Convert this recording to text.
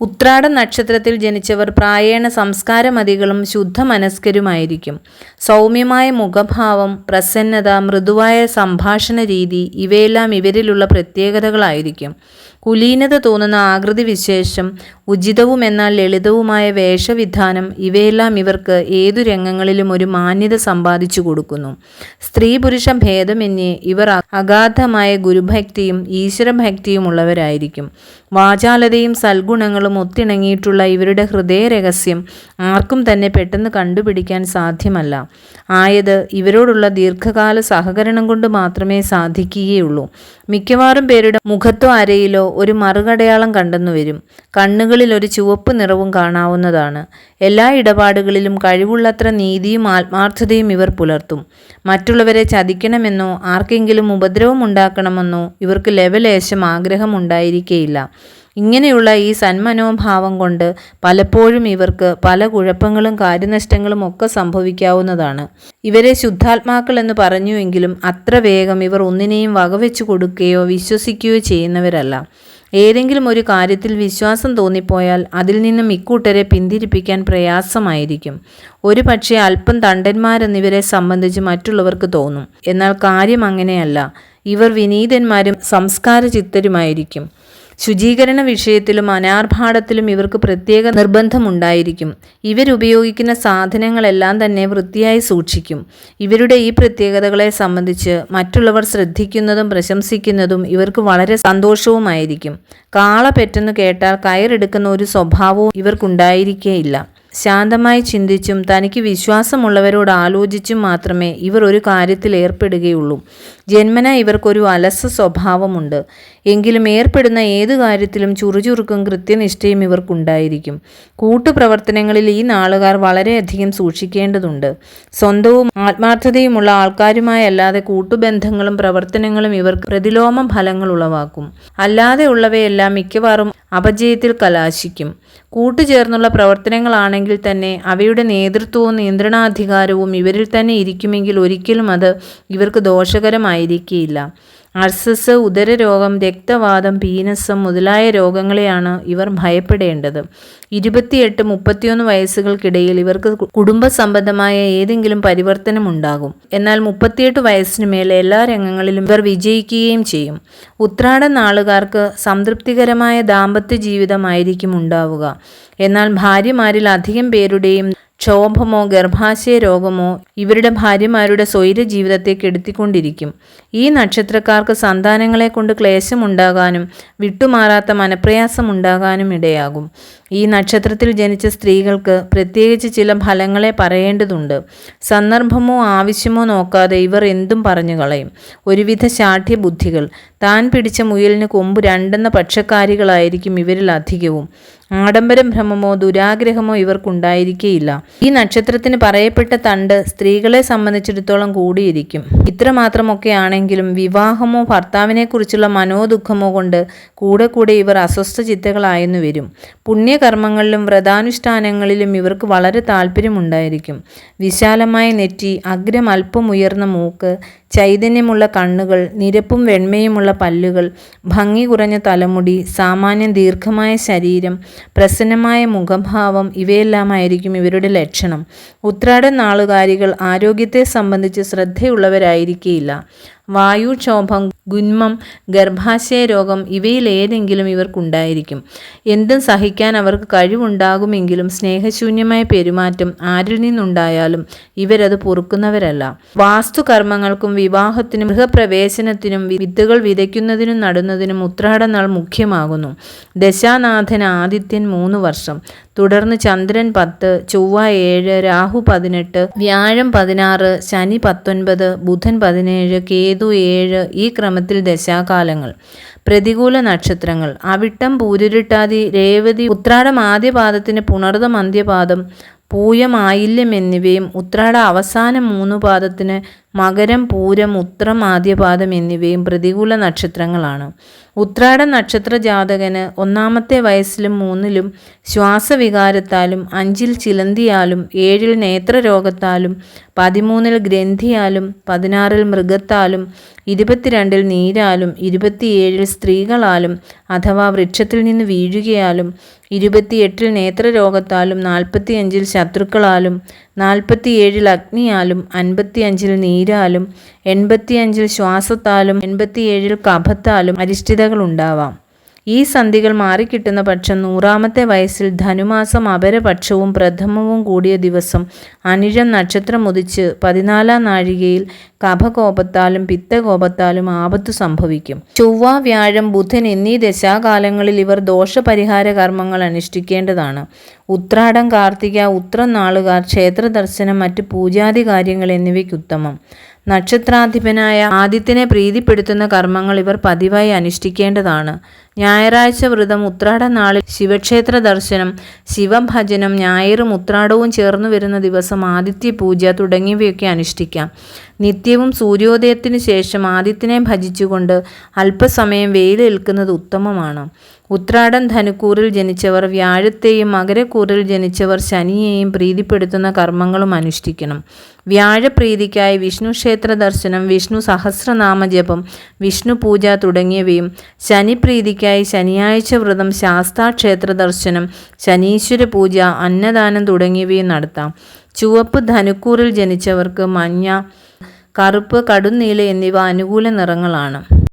ഉത്രാട നക്ഷത്രത്തിൽ ജനിച്ചവർ പ്രായേണ സംസ്കാരമതികളും ശുദ്ധമനസ്കരുമായിരിക്കും. സൗമ്യമായ മുഖഭാവം, പ്രസന്നത, മൃദുവായ സംഭാഷണ രീതി ഇവയെല്ലാം ഇവരിലുള്ള പ്രത്യേകതകളായിരിക്കും. കുലീനത തോന്നുന്ന ആകൃതി വിശേഷം, ഉചിതവും എന്നാൽ ലളിതവുമായ വേഷവിധാനം ഇവയെല്ലാം ഇവർക്ക് ഏതു രംഗങ്ങളിലും ഒരു മാന്യത സമ്പാദിച്ചു കൊടുക്കുന്നു. സ്ത്രീ പുരുഷ ഭേദമന്യേ ഇവർ അഗാധമായ ഗുരുഭക്തിയും ഈശ്വരഭക്തിയും ഉള്ളവരായിരിക്കും. വാചാലതയും സൽഗുണങ്ങളും ഒത്തിണങ്ങിയിട്ടുള്ള ഇവരുടെ ഹൃദയരഹസ്യം ആർക്കും തന്നെ പെട്ടെന്ന് കണ്ടുപിടിക്കാൻ സാധ്യമല്ല. ആയത് ഇവരോടുള്ള ദീർഘകാല സഹകരണം കൊണ്ട് മാത്രമേ സാധിക്കുകയുള്ളൂ. മിക്കവാറും പേരുടെ മുഖത്തോ അരയിലോ ഒരു മറുകടയാളം കണ്ടെന്നു വരും. കണ്ണുകളിൽ ഒരു ചുവപ്പ് നിറവും കാണാവുന്നതാണ്. എല്ലാ ഇടപാടുകളിലും കഴിവുള്ളത്ര നീതിയും ആത്മാർത്ഥതയും ഇവർ പുലർത്തും. മറ്റുള്ളവരെ ചതിക്കണമെന്നോ ആർക്കെങ്കിലും ഉപദ്രവം ഉണ്ടാക്കണമെന്നോ ഇവർക്ക് ലവലേശം ആഗ്രഹം ഉണ്ടായിരിക്കേയില്ല. ഇങ്ങനെയുള്ള ഈ സന്മനോഭാവം കൊണ്ട് പലപ്പോഴും ഇവർക്ക് പല കുഴപ്പങ്ങളും കാര്യനഷ്ടങ്ങളും ഒക്കെ സംഭവിക്കാവുന്നതാണ്. ഇവരെ ശുദ്ധാത്മാക്കൾ എന്ന് പറഞ്ഞുവെങ്കിലും അത്ര വേഗം ഇവർ ഒന്നിനെയും വകവെച്ചു കൊടുക്കുകയോ വിശ്വസിക്കുകയോ ചെയ്യുന്നവരല്ല. ഏതെങ്കിലും ഒരു കാര്യത്തിൽ വിശ്വാസം തോന്നിപ്പോയാൽ അതിൽ നിന്നും ഇക്കൂട്ടരെ പിന്തിരിപ്പിക്കാൻ പ്രയാസമായിരിക്കും. ഒരു പക്ഷേ അല്പം തണ്ടന്മാരെന്നിവരെ സംബന്ധിച്ച് മറ്റുള്ളവർക്ക് തോന്നും. എന്നാൽ കാര്യം അങ്ങനെയല്ല. ഇവർ വിനീതന്മാരും സംസ്കാരചിത്തരുമായിരിക്കും. ശുചീകരണ വിഷയത്തിലും അനാർഭാടത്തിലും ഇവർക്ക് പ്രത്യേക നിർബന്ധമുണ്ടായിരിക്കും. ഇവരുപയോഗിക്കുന്ന സാധനങ്ങളെല്ലാം തന്നെ വൃത്തിയായി സൂക്ഷിക്കും. ഇവരുടെ ഈ പ്രത്യേകതകളെ സംബന്ധിച്ച് മറ്റുള്ളവർ ശ്രദ്ധിക്കുന്നതും പ്രശംസിക്കുന്നതും ഇവർക്ക് വളരെ സന്തോഷവുമായിരിക്കും. കാള പെറ്റെന്ന് കേട്ടാൽ കയറെടുക്കുന്ന ഒരു സ്വഭാവവും ഇവർക്കുണ്ടായിരിക്കേയില്ല. ശാന്തമായി ചിന്തിച്ചും തനിക്ക് വിശ്വാസമുള്ളവരോട് ആലോചിച്ചും മാത്രമേ ഇവർ ഒരു കാര്യത്തിൽ ഏർപ്പെടുകയുള്ളൂ. ജന്മന ഇവർക്കൊരു അലസ സ്വഭാവമുണ്ട്. എങ്കിലും ഏർപ്പെടുന്ന ഏതു കാര്യത്തിലും ചുറുചുറുക്കും കൃത്യനിഷ്ഠയും ഇവർക്കുണ്ടായിരിക്കും. കൂട്ടുപ്രവർത്തനങ്ങളിൽ ഈ നാളുകാർ വളരെയധികം സൂക്ഷിക്കേണ്ടതുണ്ട്. സ്വന്തവും ആത്മാർത്ഥതയുമുള്ള ആൾക്കാരുമായല്ലാതെ കൂട്ടുബന്ധങ്ങളും പ്രവർത്തനങ്ങളും ഇവർക്ക് പ്രതിലോമ ഫലങ്ങൾ ഉളവാക്കും. അല്ലാതെ ഉള്ളവയെല്ലാം മിക്കവാറും അപജയത്തിൽ കലാശിക്കും. കൂട്ടുചേർന്നുള്ള പ്രവർത്തനങ്ങളാണെങ്കിൽ തന്നെ അവയുടെ നേതൃത്വവും നിയന്ത്രണാധികാരവും ഇവരിൽ തന്നെ ഇരിക്കുമെങ്കിൽ ഒരിക്കലും അത് ഇവർക്ക് ദോഷകരമായിരിക്കുകയില്ല. അൾസസ്, ഉദരരോഗം, രക്തവാതം, പീനസം മുതലായ രോഗങ്ങളെയാണ് ഇവർ ഭയപ്പെടേണ്ടത്. 28-31 വയസ്സുകൾക്കിടയിൽ ഇവർക്ക് കുടുംബസംബന്ധമായ ഏതെങ്കിലും പരിവർത്തനമുണ്ടാകും. എന്നാൽ 38 വയസ്സിന് മേലെ എല്ലാ രംഗങ്ങളിലും ഇവർ വിജയിക്കുകയും ചെയ്യും. ഉത്രാട നാളുകാർക്ക് സംതൃപ്തികരമായ ദാമ്പത്യ ജീവിതമായിരിക്കും ഉണ്ടാവുക. എന്നാൽ ഭാര്യമാരിൽ അധികം പേരുടെയും ക്ഷോഭമോ ഗർഭാശയ രോഗമോ ഇവരുടെ ഭാര്യമാരുടെ സ്വൈര ജീവിതത്തെ കെടുത്തിക്കൊണ്ടിരിക്കും. ഈ നക്ഷത്രക്കാർക്ക് സന്താനങ്ങളെ കൊണ്ട് ക്ലേശമുണ്ടാകാനും വിട്ടുമാറാത്ത മനപ്രയാസമുണ്ടാകാനും ഇടയാകും. ഈ നക്ഷത്രത്തിൽ ജനിച്ച സ്ത്രീകൾക്ക് പ്രത്യേകിച്ച് ചില ഫലങ്ങളെ പറയേണ്ടതുണ്ട്. സന്ദർഭമോ ആവശ്യമോ നോക്കാതെ ഇവർ എന്തും പറഞ്ഞു കളയും. ഒരുവിധ ശാഠ്യ ബുദ്ധികൾ. താൻ പിടിച്ച മുയലിന് കൊമ്പ് രണ്ടെന്ന പക്ഷക്കാരികളായിരിക്കും ഇവരിൽ അധികവും. ആഡംബരം ഭ്രമമോ ദുരാഗ്രഹമോ ഇവർക്കുണ്ടായിരിക്കേയില്ല. ഈ നക്ഷത്രത്തിന് പറയപ്പെട്ട തണ്ട് സ്ത്രീകളെ സംബന്ധിച്ചിടത്തോളം കൂടിയിരിക്കും. ഇത്രമാത്രമൊക്കെ ആണെങ്കിലും വിവാഹമോ ഭർത്താവിനെക്കുറിച്ചുള്ള മനോദുഃഖമോ കൊണ്ട് കൂടെ കൂടെ ഇവർ അസ്വസ്ഥ ചിത്തകളായെന്നു വരും. പുണ്യകർമ്മങ്ങളിലും വ്രതാനുഷ്ഠാനങ്ങളിലും ഇവർക്ക് വളരെ താല്പര്യമുണ്ടായിരിക്കും. വിശാലമായ നെറ്റി, അഗ്രം അല്പം ഉയർന്ന മൂക്ക്, ചൈതന്യമുള്ള കണ്ണുകൾ, നിരപ്പും വെണ്മയുമുള്ള പല്ലുകൾ, ഭംഗി കുറഞ്ഞ തലമുടി, സാമാന്യം ദീർഘമായ ശരീരം, പ്രസന്നമായ മുഖഭാവം ഇവയെല്ലാമായിരിക്കും ഇവരുടെ ലക്ഷണം. ഉത്രാട നാളുകാരികൾ ആരോഗ്യത്തെ സംബന്ധിച്ച് ശ്രദ്ധയുള്ളവരായിരിക്കില്ല. വായുക്ഷോഭം, ഗുന്മം, ഗർഭാശയ രോഗം ഇവയിൽ ഏതെങ്കിലും ഇവർക്കുണ്ടായിരിക്കും. എന്തും സഹിക്കാൻ അവർക്ക് കഴിവുണ്ടാകുമെങ്കിലും സ്നേഹശൂന്യമായ പെരുമാറ്റം ആരിൽ നിന്നുണ്ടായാലും ഇവരത് പൊറുക്കുന്നവരല്ല. വാസ്തുകർമ്മങ്ങൾക്കും വിവാഹത്തിനും ഗൃഹപ്രവേശനത്തിനും വിത്തുകൾ വിതയ്ക്കുന്നതിനും നടുന്നതിനും ഉത്രാടനാൾ മുഖ്യമാകുന്നു. ദശാനാഥൻ ആദിത്യൻ 3 വർഷം, തുടർന്ന് ചന്ദ്രൻ 10, ചൊവ്വ 7, രാഹു 18, വ്യാഴം 16, ശനി 19, ബുധൻ 17, കേതു 7. ഈ ക്രമത്തിൽ ദശാകാലങ്ങൾ. പ്രതികൂല നക്ഷത്രങ്ങൾ: അവിട്ടം, പൂരുരുട്ടാതി, രേവതി, ഉത്രാടം ആദ്യപാദത്തിന് പുണർദം അന്ത്യപാദം, പൂയം, ആയില്യം എന്നിവയും ഉത്രാട അവസാന 3 പാദത്തിന് മകരം, പൂരം, ഉത്രം, ആദ്യപാദം എന്നിവയും പ്രതികൂല നക്ഷത്രങ്ങളാണ്. ഉത്രാട നക്ഷത്ര ജാതകന് 1-ാമത്തെ വയസ്സിലും 3-ലും ശ്വാസവികാരത്താലും 5-ൽ ചിലന്തിയാലും 7-ൽ നേത്രരോഗത്താലും 13-ൽ ഗ്രന്ഥിയാലും 16-ൽ മൃഗത്താലും 22-ൽ നീരാലും 27-ൽ സ്ത്രീകളാലും അഥവാ വൃക്ഷത്തിൽ നിന്ന് വീഴുകയാലും 28-ൽ നേത്രരോഗത്താലും 45-ൽ ശത്രുക്കളാലും 47-ൽ അഗ്നിയാലും 55-ൽ നീരാലും 85-ൽ ശ്വാസത്താലും 87-ൽ കഫത്താലും അരിഷ്ടിതകളുണ്ടാവാം. ഈ സന്ധികൾ മാറിക്കിട്ടുന്ന പക്ഷം 100-ാമത്തെ വയസ്സിൽ ധനുമാസം അപരപക്ഷവും പ്രഥമവും കൂടിയ ദിവസം അനിഴം നക്ഷത്രം ഉദിച്ച് 14-ാം നാഴികയിൽ കഫകോപത്താലും പിത്തകോപത്താലും ആപത്തു സംഭവിക്കും. ചൊവ്വ, വ്യാഴം, ബുധൻ എന്നീ ദശാകാലങ്ങളിൽ ഇവർ ദോഷപരിഹാര കർമ്മങ്ങൾ അനുഷ്ഠിക്കേണ്ടതാണ്. ഉത്രാടം, കാർത്തിക, ഉത്രം നാളുകാർ ക്ഷേത്രദർശനം, മറ്റ് പൂജാതി കാര്യങ്ങൾ എന്നിവയ്ക്കുത്തമം. നക്ഷത്രാധിപനായ ആദിത്യനെ പ്രീതിപ്പെടുത്തുന്ന കർമ്മങ്ങൾ ഇവർ പതിവായി അനുഷ്ഠിക്കേണ്ടതാണ്. ഞായറാഴ്ച വ്രതം, ഉത്രാട നാളിൽ ശിവക്ഷേത്ര ദർശനം, ശിവഭജനം, ഞായറും ഉത്രാടവും ചേർന്നു വരുന്ന ദിവസം ആദിത്യ പൂജ തുടങ്ങിയവയൊക്കെ അനുഷ്ഠിക്കാം. നിത്യവും സൂര്യോദയത്തിന് ശേഷം ആദിത്യനെ ഭജിച്ചുകൊണ്ട് അല്പസമയം വെയിലേൽക്കുന്നത് ഉത്തമമാണ്. ഉത്രാടം ധനുക്കൂറിൽ ജനിച്ചവർ വ്യാഴത്തെയും മകരക്കൂറിൽ ജനിച്ചവർ ശനിയെയും പ്രീതിപ്പെടുത്തുന്ന കർമ്മങ്ങളും അനുഷ്ഠിക്കണം. വ്യാഴപ്രീതിക്കായി വിഷ്ണു ക്ഷേത്ര ദർശനം, വിഷ്ണു സഹസ്രനാമജപം, വിഷ്ണു പൂജ തുടങ്ങിയവയും, ശനിപ്രീതിക്കായി ശനിയാഴ്ച വ്രതം, ശാസ്താക്ഷേത്ര ദർശനം, ശനീശ്വര പൂജ, അന്നദാനം തുടങ്ങിയവയും നടത്താം. ചുവപ്പ് ധനുക്കൂറിൽ ജനിച്ചവർക്ക് മഞ്ഞ, കറുപ്പ്, കടുന്നീല എന്നിവ അനുകൂല നിറങ്ങളാണ്.